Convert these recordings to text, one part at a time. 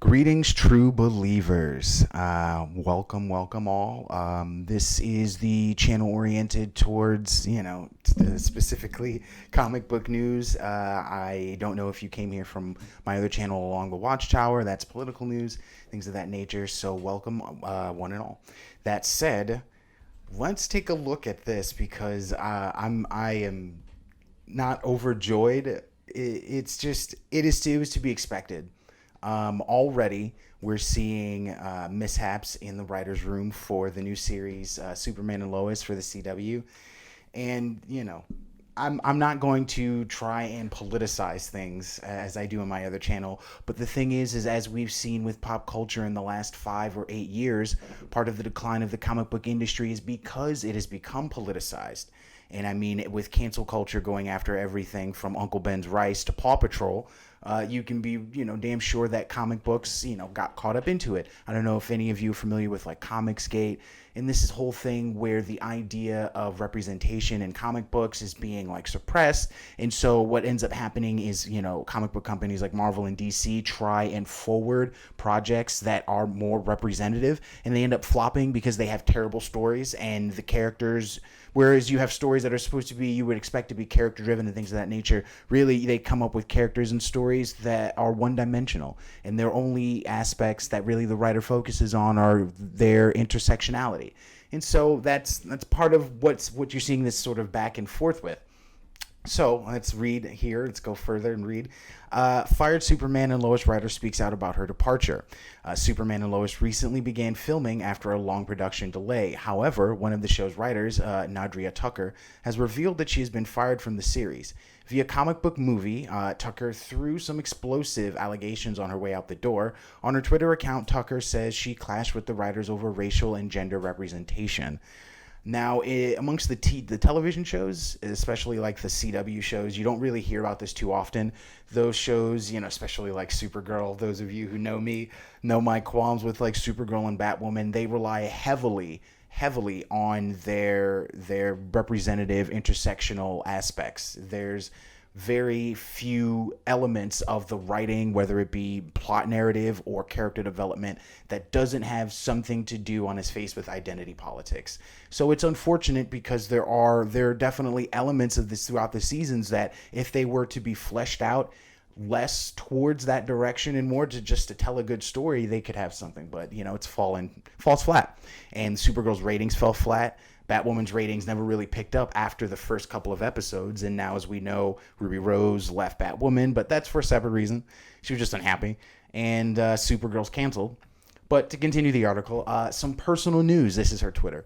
Greetings, true believers. Welcome all. This is the channel oriented towards, specifically comic book news. I don't know if you came here from my other channel along the Watchtower. That's political news, things of that nature. So welcome, one and all. That said, let's take a look at this because I am not overjoyed. It was to be expected. Already, we're seeing mishaps in the writer's room for the new series Superman and Lois for the CW. And, I'm not going to try and politicize things as I do in my other channel. But the thing is as we've seen with pop culture in the last 5 or 8 years, part of the decline of the comic book industry is because it has become politicized. And I mean, with cancel culture going after everything from Uncle Ben's Rice to Paw Patrol, you can be, damn sure that comic books, got caught up into it. I don't know if any of you are familiar with like Comicsgate, and this is whole thing where the idea of representation in comic books is being like suppressed. And so what ends up happening is, comic book companies like Marvel and DC try and forward projects that are more representative, and they end up flopping because they have terrible stories and the characters. Whereas you have stories that are supposed to be, you would expect to be character driven and things of that nature. Really, they come up with characters and stories that are one dimensional. And their only aspects that really the writer focuses on are their intersectionality. And so that's part of what you're seeing this sort of back and forth with. So let's read here. Let's go further and read. Fired Superman and Lois writer speaks out about her departure. Superman and Lois recently began filming after a long production delay. However, one of the show's writers, Nadria Tucker, has revealed that she has been fired from the series. Via Comic Book Movie, Tucker threw some explosive allegations on her way out the door. On her Twitter account, Tucker says she clashed with the writers over racial and gender representation. Now, amongst the television shows, especially like the CW shows, you don't really hear about this too often. Those shows, especially like Supergirl, those of you who know me know my qualms with like Supergirl and Batwoman. They rely heavily on their representative intersectional aspects. There's very few elements of the writing, whether it be plot narrative or character development, that doesn't have something to do on his face with identity politics. So it's unfortunate because there are definitely elements of this throughout the seasons that if they were to be fleshed out less towards that direction and more to tell a good story, they could have something. But it's falls flat, and Supergirl's ratings fell flat. Batwoman's ratings never really picked up after the first couple of episodes, and now, as we know, Ruby Rose left Batwoman, but that's for a separate reason. She was just unhappy, and Supergirl's canceled. But to continue the article, some personal news. This is her Twitter.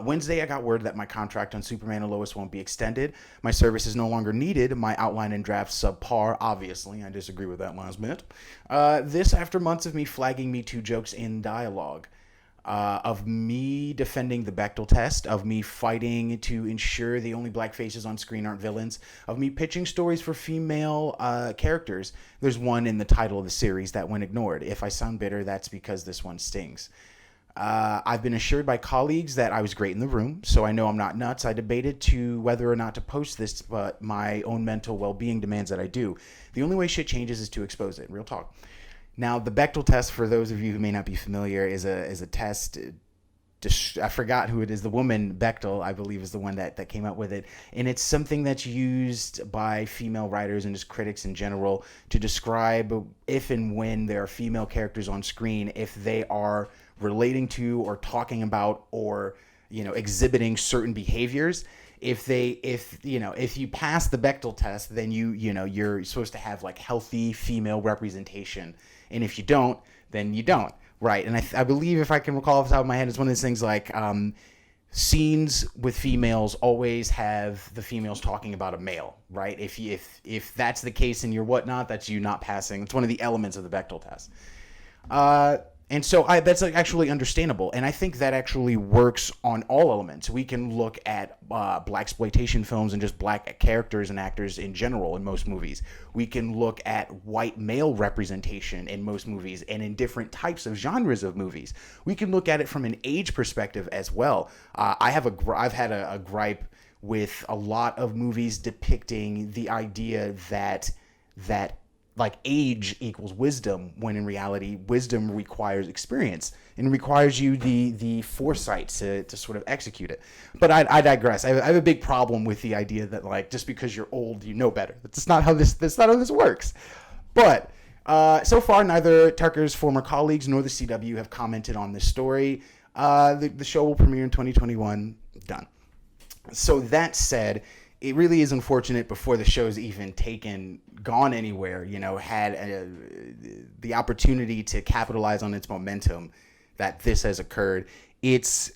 Wednesday, I got word that my contract on Superman and Lois won't be extended. My service is no longer needed. My outline and draft subpar. Obviously, I disagree with that last minute. This after months of me flagging Me Too jokes in dialogue. Of me defending the Bechdel test, of me fighting to ensure the only black faces on screen aren't villains, of me pitching stories for female characters. There's one in the title of the series that went ignored. If I sound bitter, that's because this one stings. I've been assured by colleagues that I was great in the room, so I know I'm not nuts. I debated to whether or not to post this, but my own mental well-being demands that I do. The only way shit changes is to expose it. Real talk. Now, the Bechdel test, for those of you who may not be familiar, is a test. I forgot who it is. The woman, Bechdel, I believe, is the one that came up with it. And it's something that's used by female writers and just critics in general to describe if and when there are female characters on screen, if they are relating to or talking about or, exhibiting certain behaviors. If you pass the Bechdel test, then you're supposed to have like healthy female representation. And if you don't, then you don't. Right. And I believe, if I can recall off the top of my head, it's one of those things like scenes with females always have the females talking about a male. Right. If that's the case and you're whatnot, that's you not passing. It's one of the elements of the Bechdel test. And so that's actually understandable, and I think that actually works on all elements. We can look at blaxploitation films and just black characters and actors in general in most movies. We can look at white male representation in most movies and in different types of genres of movies. We can look at it from an age perspective as well. I've had a gripe with a lot of movies depicting the idea that like age equals wisdom, when in reality wisdom requires experience and requires you the foresight to sort of execute it. But I digress. I have a big problem with the idea that like just because you're old you know better. That's not how this works. But so far neither Tucker's former colleagues nor the CW have commented on this story. The show will premiere in 2021. Done. So that said, it really is unfortunate before the show's even gone anywhere, had the opportunity to capitalize on its momentum, that this has occurred. It's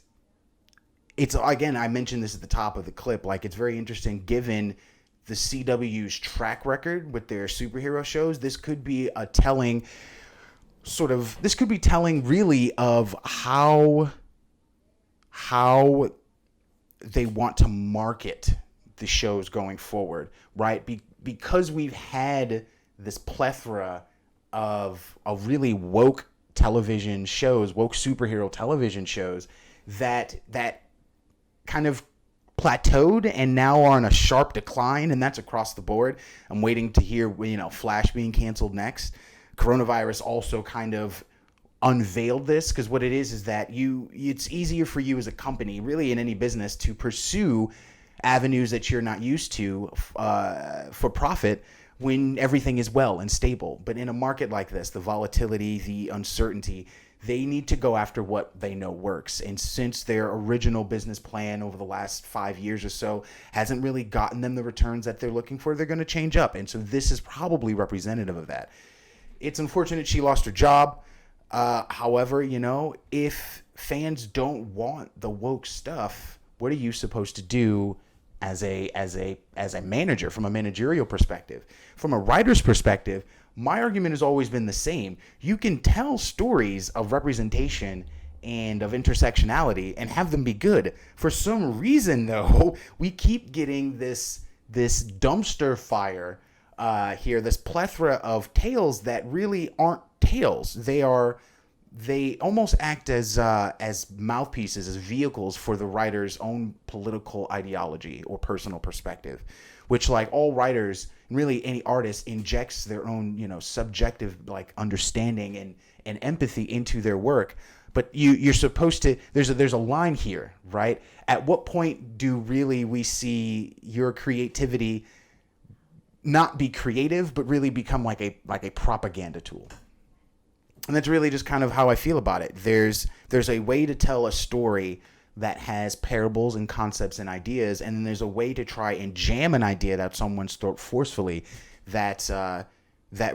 again, I mentioned this at the top of the clip, like it's very interesting given the CW's track record with their superhero shows. This could be telling really of how they want to market the shows going forward, right? Because we've had this plethora of really woke television shows, woke superhero television shows that kind of plateaued and now are on a sharp decline, and that's across the board. I'm waiting to hear, Flash being canceled next. Coronavirus also kind of unveiled this, because what it is that it's easier for you as a company, really in any business, to pursue avenues that you're not used to for profit when everything is well and stable. But in a market like this, the volatility, the uncertainty, they need to go after what they know works. And since their original business plan over the last 5 years or so hasn't really gotten them the returns that they're looking for, they're going to change up. And so this is probably representative of that. It's unfortunate she lost her job. However, if fans don't want the woke stuff, what are you supposed to do as a manager, from a managerial perspective? From a writer's perspective, my argument has always been the same. You can tell stories of representation and of intersectionality and have them be good. For some reason, though, we keep getting this dumpster fire here, this plethora of tales that really aren't tales. They almost act as mouthpieces, as vehicles for the writer's own political ideology or personal perspective, which, like all writers, really any artist, injects their own, subjective like understanding and empathy into their work. But you're supposed to, there's a line here, right? At what point do really we see your creativity not be creative, but really become like a propaganda tool? And that's really just kind of how I feel about it. There's a way to tell a story that has parables and concepts and ideas, and then there's a way to try and jam an idea that someone's throat forcefully that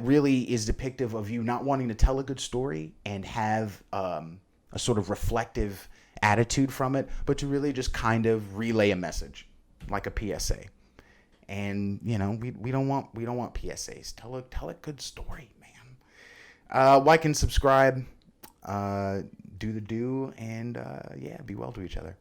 really is depictive of you not wanting to tell a good story and have a sort of reflective attitude from it, but to really just kind of relay a message, like a PSA. And we don't want PSAs. Tell a good story, man. Like and subscribe. Do and be well to each other.